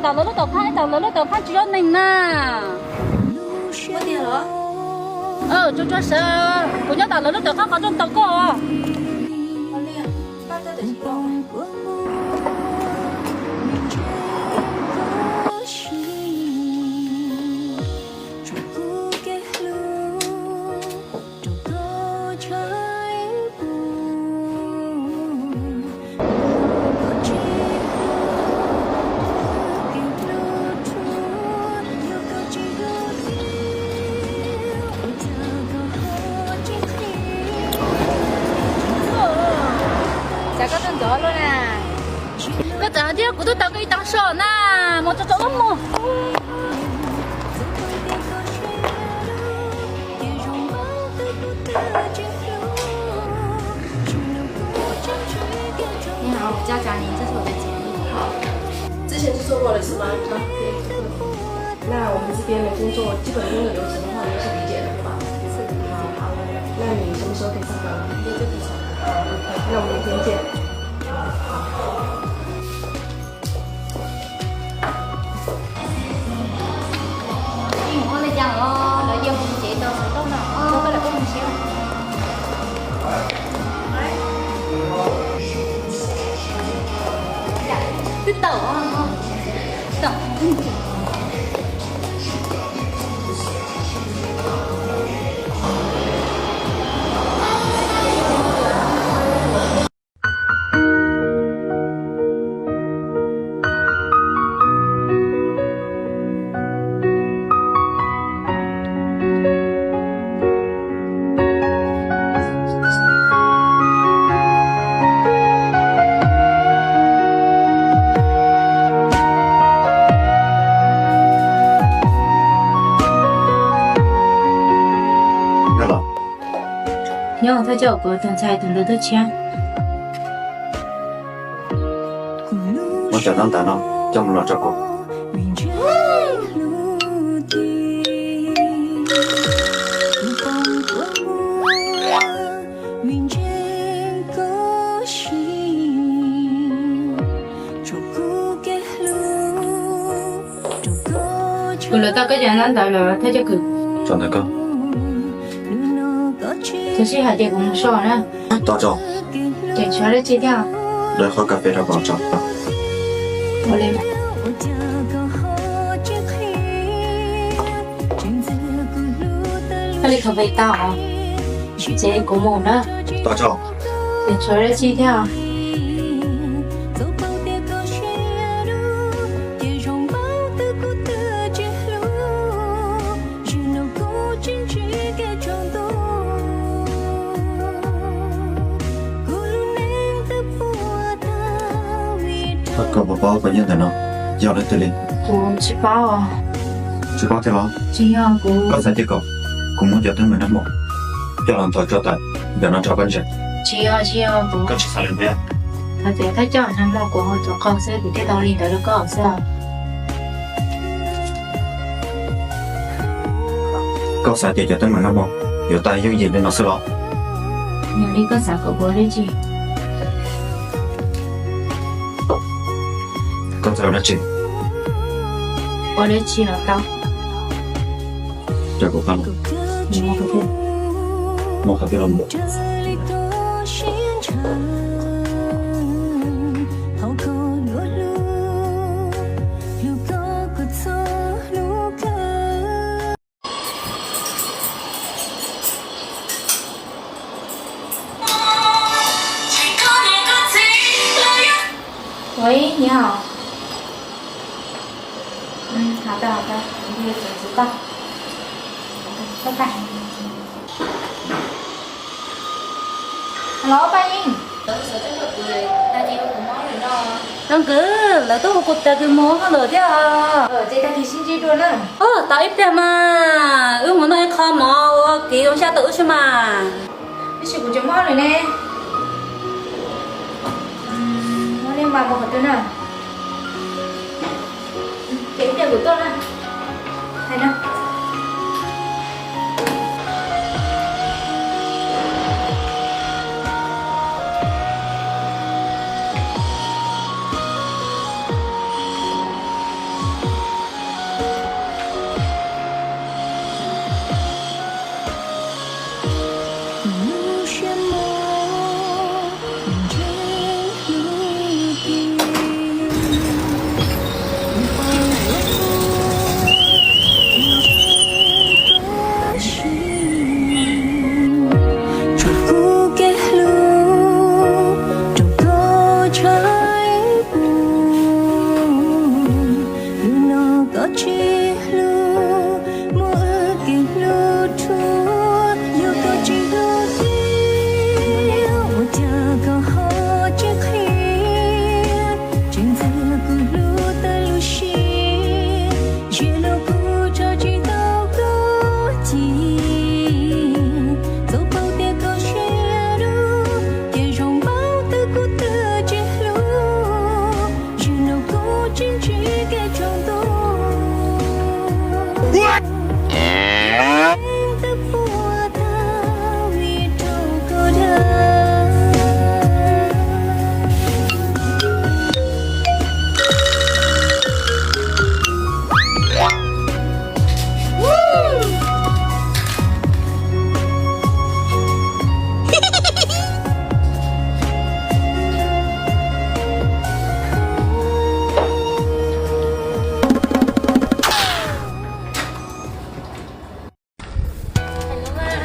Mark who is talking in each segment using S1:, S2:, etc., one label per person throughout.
S1: đào lúa tàu phan đào lúa tàu phan chỉ có mình nè
S2: có tiền hả?
S1: cho sợ của nhau đào lúa tàu phan có trong tàu có
S2: Có liền, bác ra để chị lo. Chả có tên gió luôn à.
S1: cái giá đi của tôi tao cái tăng sợ nè một chỗ lắm mà
S2: 你好，我叫佳宁，这是我的简历。好，
S3: 之前就做过了是吗？啊，对。那我们这边的工作基本功的流程的话，你是理解的对吧？
S2: 是的。好，
S3: 那你什么时候可以上班？
S2: 明天就可以上班。
S3: 那我们明天见。
S2: 我来讲哦，来有红节的，到哪？我过来帮你写。biết tàu không? Tàu.
S4: nhưng mà cho cô thằng trai thằng lớn chưa
S5: Muốn trở nên tài năng trong một loạt cho cô.
S4: cô lớn tao cái gì nó tài là thấy cho cực
S5: Chọn thời cơ.
S4: tôi sẽ hạt cũng sợ nữa
S5: Tao cho.
S4: để cho nó chi theo
S5: Để khỏi cà phê ra vào trong.
S4: một lên cái này không phải tao chế của một nữa
S5: Tao cho.
S4: để cho nó chi theo
S5: Thật cầu bảo bảo với nhân tài nào. Giao lên từ lên.
S4: của chị bao à
S5: Chỉ có thế đó.
S4: chị à của
S5: Có giải thích cậu. Cũng muốn giờ tới 10 năm một. Cho làm tòa cho tài. Để nó cho bên trên.
S4: chị à của
S5: Có chỉ sao lên bé.
S4: thật sự thấy cho năm một của họ cho con sẽ bị cái tao liền tới đó có sao
S5: Có giải thì giờ tới 10 năm một. Hiểu tay yêu gì lên nó sẽ lo.
S4: nhiều đi có sao của bố đấy chị
S5: Con giờ đã chỉnh.
S4: bố đấy chị là tao
S5: Cho cô khăn.
S4: nhưng mà có thể
S5: Một hạt tiêu lòng bộ.
S4: 喂，你好。好的好的，你也准知道。好的，拜拜。Hello, ba Yên.
S1: đang cứ là tôi học ta cứ món nó lừa chứ
S4: Chị ta thì xin chị luôn á.
S1: tao ít ra mà muốn nói không mà kỳ ông cha tự chứ mà
S4: Chị của chồng món rồi nè. Nó lên bà một hộp nữa. Chị tiền của tôi nè. Hay đâu.
S6: có chi lu mua kia lu chua yêu có chi lu tiêu một cha có họ chiếc hiên trên dư cứ lu ta lu xí chỉ lu cứ cho chỉ tao có chi dẫu bao tiếc có xe lu kia rong bao tư cứ tư chỉ lu chỉ lu cứ chính chỉ cái trong tôi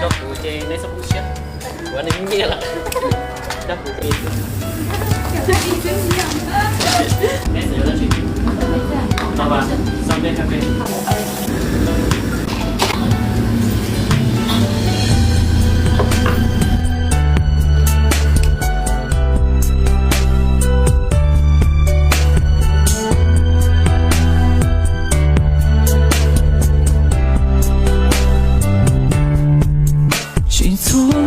S7: Đó cụ chê lấy sắp bút xếp. Quả này nghe là đó cụ chê. Nè giờ là chuyện. Chào bạn, xong đây cà phê.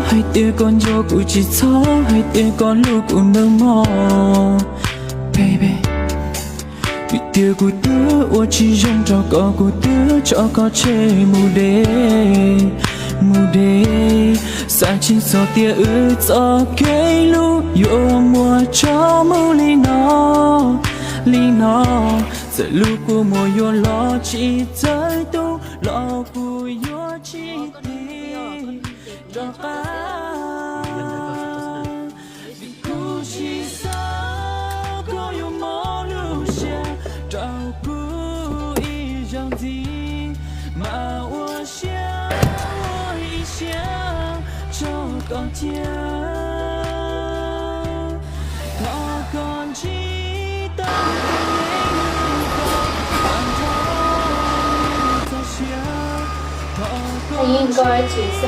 S7: ให้เตียก่อนโยกูจิท้อให้เตียก่อนลูกกูเดินมอง baby vì tiaกูเตือว่าchỉ dùng cho cóกูเตือcho có chế mù đê sa chính so tia cho cái lu yo mùa cho mù li nó giờ luกูmùa yo lo chỉ tới tu loกูyo chỉ cho ta vìกูchỉ sao có yêu mong lưu xa traoกู一样的mà我想我一想就更加他感激的
S2: 他应该接受。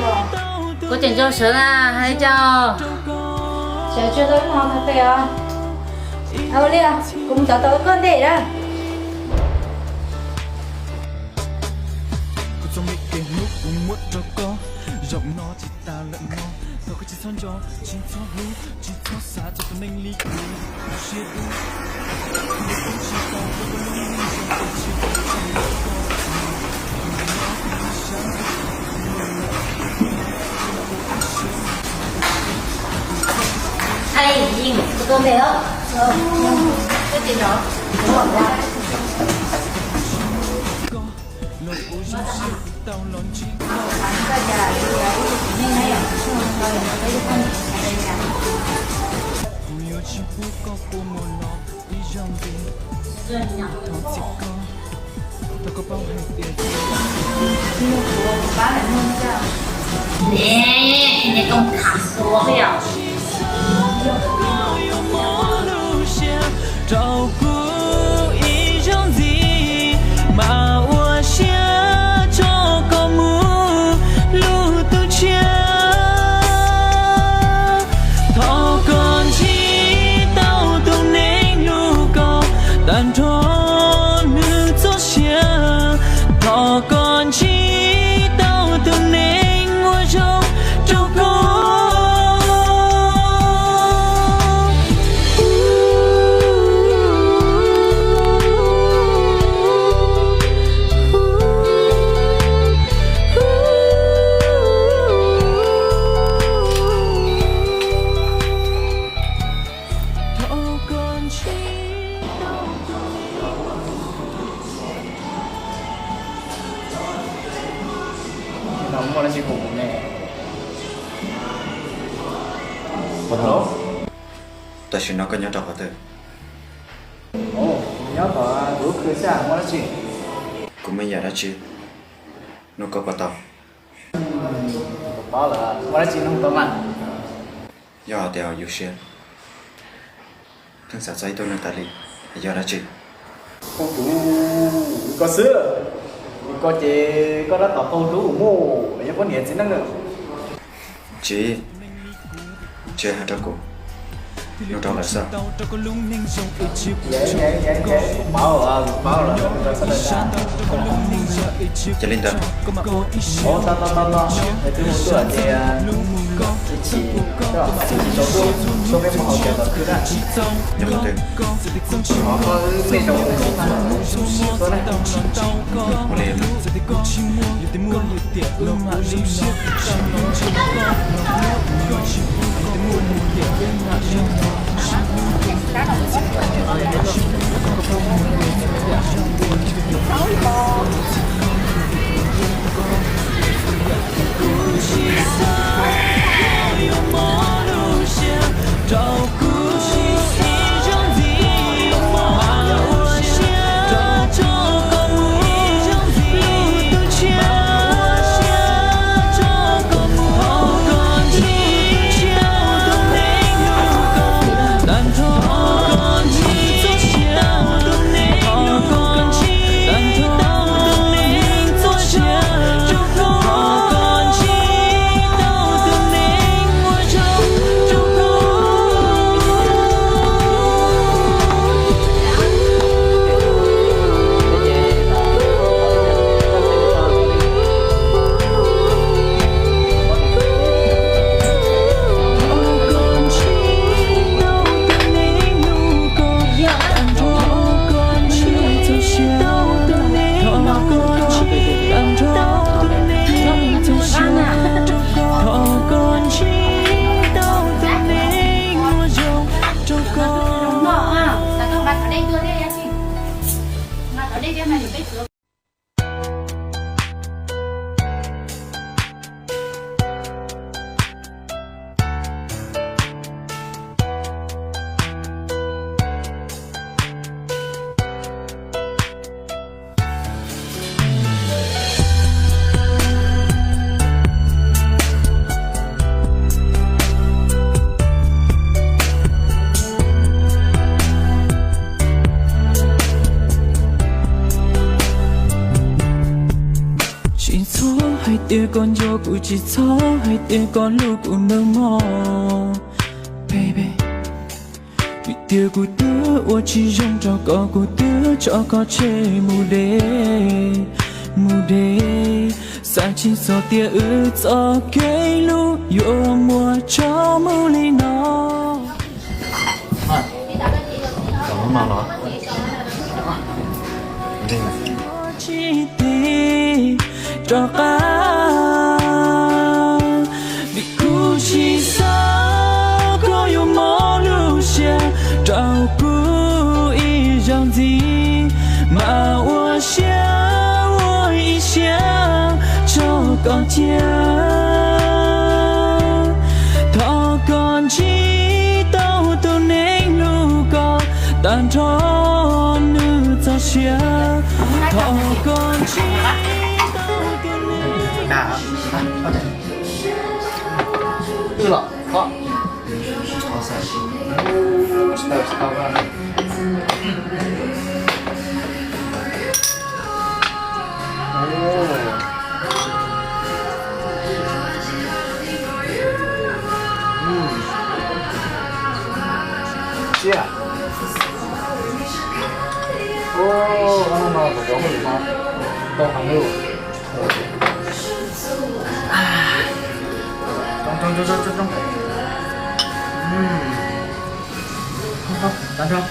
S1: có chuyện cho sớm à hay cho
S2: Chờ chưa tới ngon cà phê à? Lia, cùng cháu tới con để đó.
S7: giọng nó chỉ ta lẫn nó đâu có chỉ son gió chỉ cho lú chỉ cho xa cho tụi mình ly kỳ chia đôi chỉ ta cho tụi mình
S1: hay gì có cơm về không cái gì đó đúng rồi quá nè con thả xuống đi à
S7: 照顾一种的马我下这个木路途前他感激到都能路高但他能走下他感激到都能我照顾 Nóng qua là chị ngủ nè.
S5: Một hôm ta xin nó có nhớ trò hả tư
S7: Ồ, nhớ có đủ khứ xa qua là chị.
S5: cũng bây giờ đã chứ nó có bắt đầu
S7: Đó là qua là chị không có mặt.
S5: do đèo yêu xe thân xã giấy tôi nên ta đi do đã chứ
S8: Cô chú có sữa, có chế có đã tỏ cô chú mô, bây giờ có nhiệt xin năng nữa.
S5: Chị hả đó cô? Nó đâu là sao?
S8: Dạ, bảo là
S5: Chị Linh Tân.
S8: to, để tôi một tuổi thì chỉ đó, số cái màu kiểu là cứ đã.
S5: Nhớ không tên.
S8: Họ có bên đầu số này.
S5: Một liền.
S7: Tia con vô của chỉ gió hay tia con lưu của mơ mò baby vì tia của tớ ua chỉ dùng cho có của tớ cho có chê mù đê sáng chín gió tia ư gió cây lu yo mùa cho mù li nó
S5: Cảm ơn nó. Đi mà.
S7: chỉ tì cho cả vì cu chỉ sao có yêu mơ lưu xe trao cu ý rằng gì mà ua xe ua ý xe cho con chia thọ con chỉ tao tu nên lu con tan cho nữ cho xe thọ con chỉ
S8: Nào, được rồi, có. Stop. Chia. Ông mà có giống người mà to hàng lưu. Trong. Không, tan không.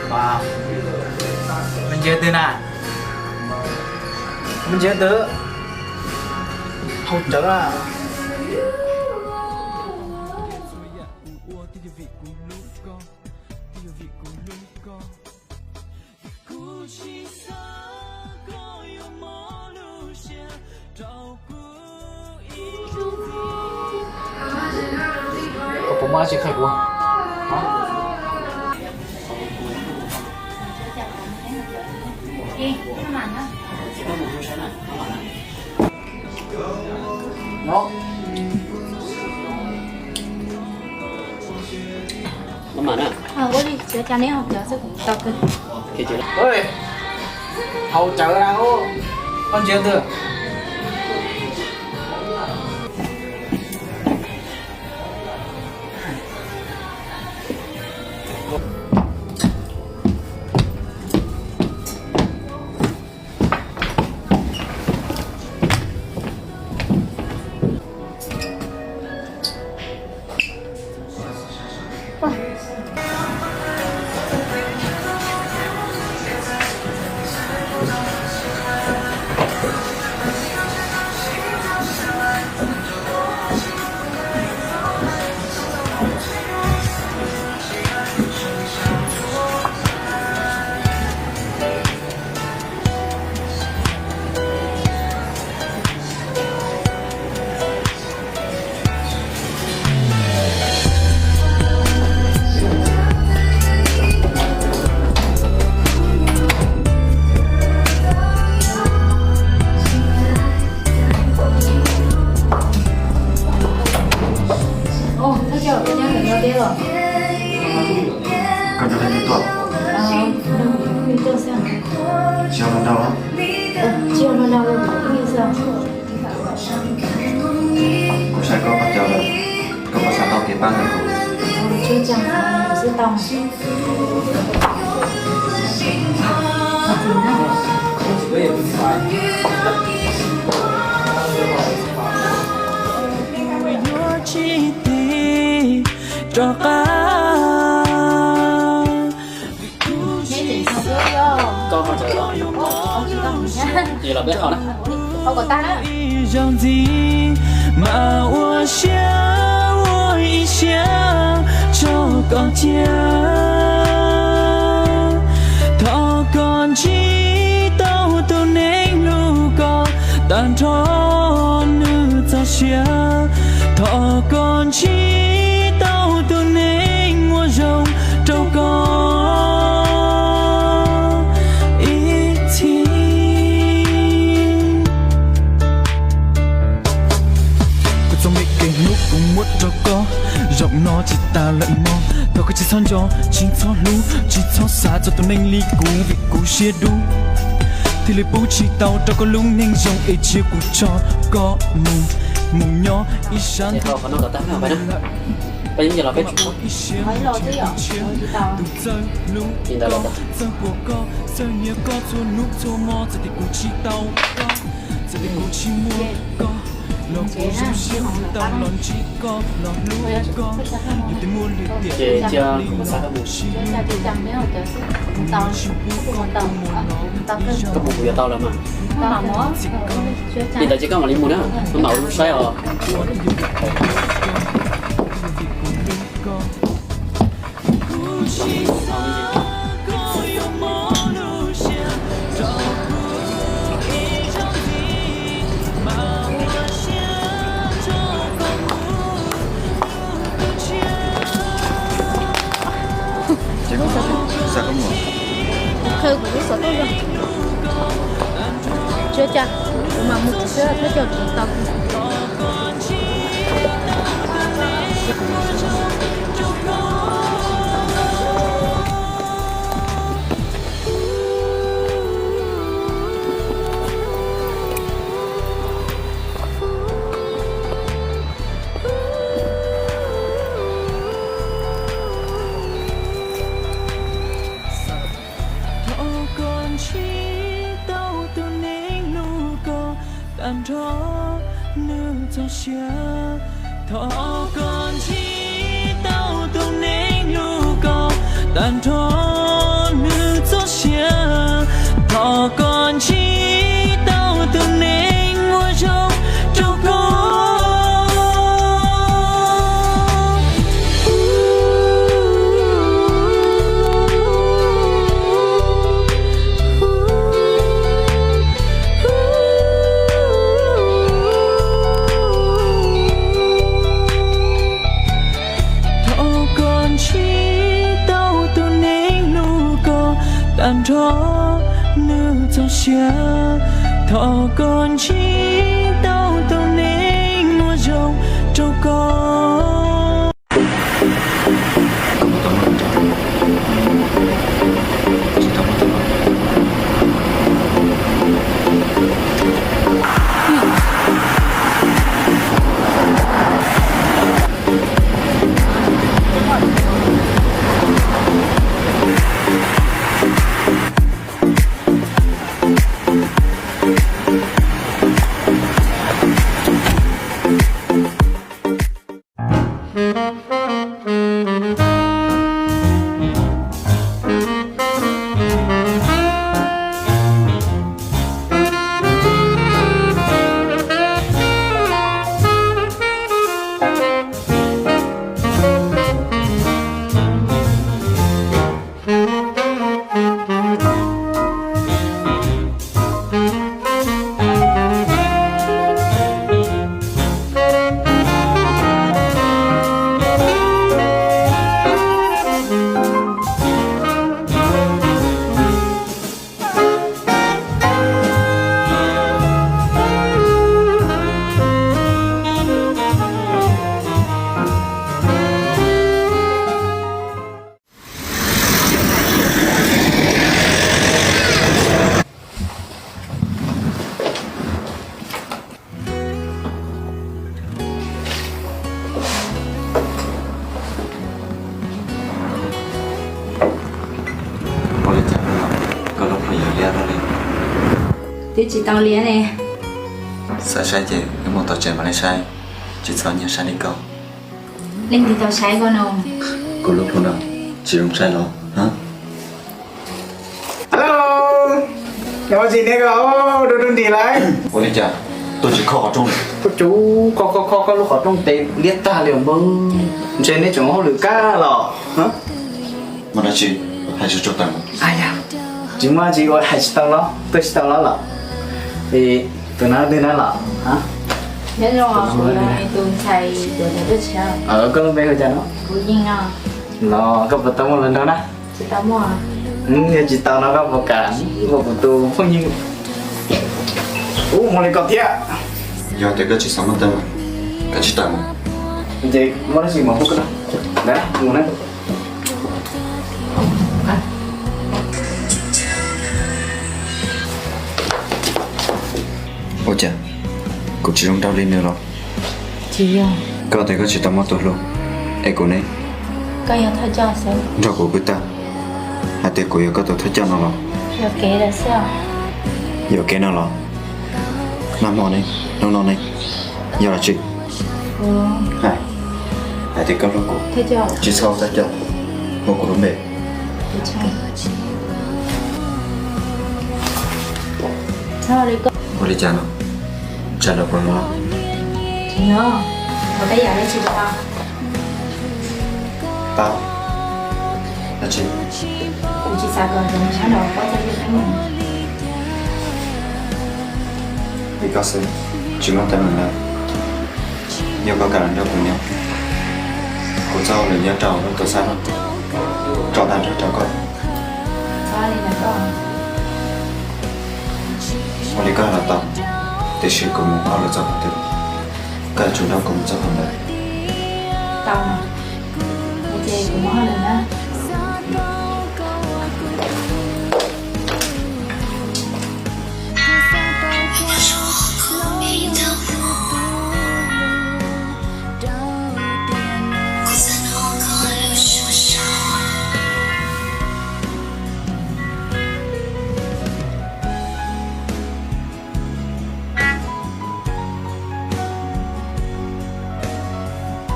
S8: Wow. Mình chơi từ nào? Mình chơi từ hậu trợ à. Có má chị khách quá. Nó
S7: mà nè.
S2: Có đi sửa cha nếu không giờ sẽ cũng tao cơ.
S7: Thì chị
S8: ơi hậu trợ đâu con chưa được
S2: Ồ, nó chờ cái nhà người nó đi rồi.
S5: Con cho lên cái tuần
S2: Mình chưa xem.
S5: chiều lần đầu á.
S2: Chiều nó đâu rồi, như sao?
S5: Cô sẽ có bắt đầu là có bắt sáng tao kịp ban được không?
S2: Chưa chẳng sẽ tòng.
S7: chi tì cho cá. Con không chờ đó. Vậy là biết họ đó.
S2: Không có ta đó.
S7: 让你把我想我一想找个家，他còn chỉ đâu tôi nên lu có tan cho nữ ta xia,他còn chỉ đâu tôi nên mua rồng trâu con. Muốn cho có giọng nó chỉ ta lận mò tao có chỉ son cho chỉ cho lú chỉ cho xa cho tụi mình ly cũ vì cũ chia đu thì lấy bố chỉ tao cho có lung nên dòng ấy chia cũ cho có mùng nhỏ ý sáng thì nó có tám nào vậy đó bây giờ là cái chuyện
S2: Mấy lô chứ ạ? Chị tao.
S7: nhìn ta lột chị chưa có sao đâu
S2: Chị chẳng biết không chứ. Tao một tàu. Tao cứ
S7: có một giờ tao lắm mà
S2: tao mỏ.
S7: thì ta chỉ có mà đi mua nữa nó màu xoay rồi
S5: Sao không ngủ?
S2: Khơi của cái sở tôi rồi. Chưa chả. Mà một sữa nó cho chúng tao.
S7: tan đó nữ cho xia thọ con chỉ tao tu nên lu co tan đó nữ cho xia thọ con chỉ tao tu nên mua trong trong con tan đó nữ cho xia thọ con chỉ tao tao nên mua rồng trâu con.
S1: cứ chỉ tao liền này.
S5: Sao sai vậy? Cái một tàu trẻ mà lại sai. Chỉ sao nhà sai đi câu.
S2: Linh thì tao sai con nào.
S5: Cô lúc luôn đâu? Chị không sai đâu, hả?
S8: Hello. Có gì nữa không? Đừng đi lại.
S5: Ôi đi chà, tôi chỉ khó trong này.
S8: Cô chú có lúc họ trong tệ liệt ta liền bưng. Trên đấy chúng họ lử cá lò. Hả?
S5: Mà là chị, hay chỉ chụp tặng.
S8: Ai da. Chỉ mà chỉ gọi hai tao đó, tôi tao đó là. Thì tôi nói đây nó là, hả?
S2: Thế rồi tôi xài đồ này rất sao.
S8: Có lúc bây giờ nó.
S2: Cô nhìn nào.
S8: Nó có vật tao một lần đâu đó.
S2: Chị tao mua à?
S8: Nhà chị tao nó có một cả một tù không như. Một lần còn thiệt.
S5: Giờ thì cái chị sống mất tâm rồi. Cái chị tặng.
S8: Vậy mà nó gì mà không có đâu. Đấy, ngủ đấy.
S5: Ôi chà, cô chỉ không đau lên nữa rồi.
S2: Chị à?
S5: Có thể có chị tao mất tôi luôn. Ê cô này.
S2: Có yêu thôi cho sao?
S5: Rồi cô biết ta. Hai tay cô yêu có tôi thấy cho nó rồi.
S2: Yêu kế là sao?
S5: Yêu kế nào rồi. Nam mô này, nông này. Giờ là chị. Hai. Hai tay cầm luôn cô.
S2: Thế cho.
S5: Chị sau ta cho. Một cô đúng bề.
S2: Sao đi con?
S5: Cô đi chả nó. Chả được con nó.
S2: Chị nhớ. Rồi bây giờ đi chị tao.
S5: Tao. Là chị.
S2: Cô chị sao gần rồi sáng đầu có thể được mình.
S5: Vì có sự. Chúng nó tay mình là. Nhiều có cả lần đâu cùng nhau. Cô sau là nhớ trò nó có sao không? Trò ta cho con.
S2: Sao đi là con?
S5: Mà đi coi là tao. Thì chị cũng muốn bảo là cho con được. Cả chúng ta cùng cho con đấy.
S2: Tao nè. Bây giờ cũng mất rồi đó.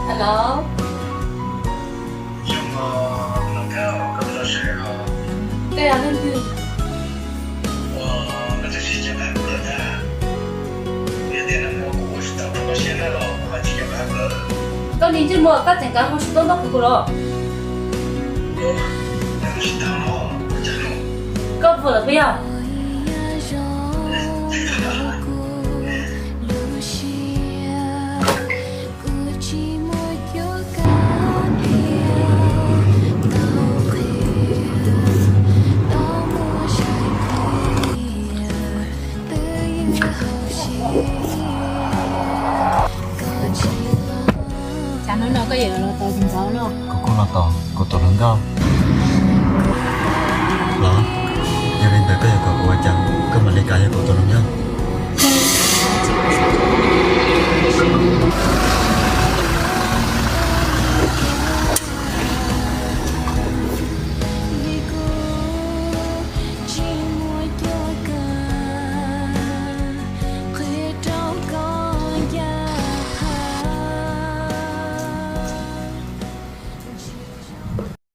S1: Hello. Đây là Linh Thư. Con đi chứ mua các chẳng cá không tốt đâu của nó. Con vừa được biết.
S2: Chả nói nó có gì là tao cũng giấu đâu.
S5: Cô là tỏ, cô tỏ lớn cao. Đó. Giờ lên tới cái giờ của cô chàng, cơ mà lấy cái giờ của tôi lớn nhau.